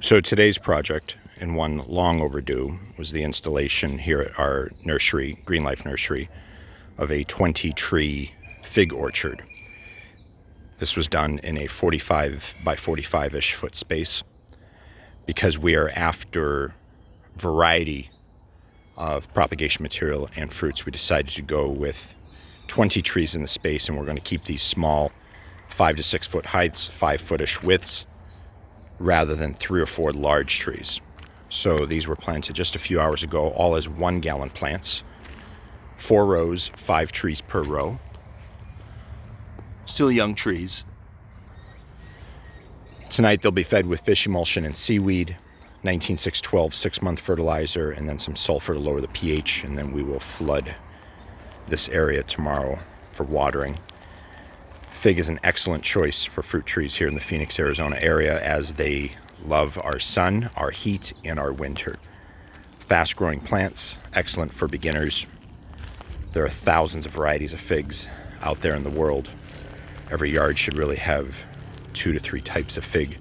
So today's project, and one long overdue, was the installation here at our nursery, Green Life Nursery, of a 20-tree fig orchard. This was done in a 45 by 45-ish foot space. Because we are after variety of propagation material and fruits, we decided to go with 20 trees in the space, and we're going to keep these small 5 to 6 foot heights, 5-foot-ish widths, rather than 3 or 4 large trees. So these were planted just a few hours ago, all as 1-gallon plants. 4 rows, 5 trees per row. Still young trees. Tonight they'll be fed with fish emulsion and seaweed, 19612 6-month fertilizer, and then some sulfur to lower the pH, and then we will flood this area tomorrow for watering. Fig is an excellent choice for fruit trees here in the Phoenix, Arizona area, as they love our sun, our heat, and our winter. Fast-growing plants, excellent for beginners. There are thousands of varieties of figs out there in the world. Every yard should really have 2 to 3 types of fig.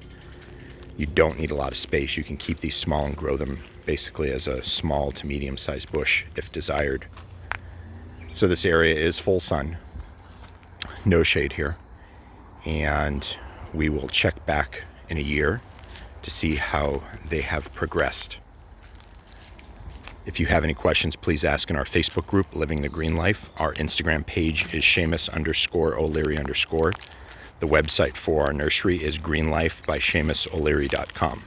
You don't need a lot of space. You can keep these small and grow them basically as a small to medium-sized bush if desired. So this area is full sun, no shade here, and we will check back in a year to see how they have progressed. If you have any questions, please ask in our Facebook group, Living the Green Life. Our Instagram page is Seamus_O'Leary_. The website for our nursery is greenlifebyseamusoleary.com.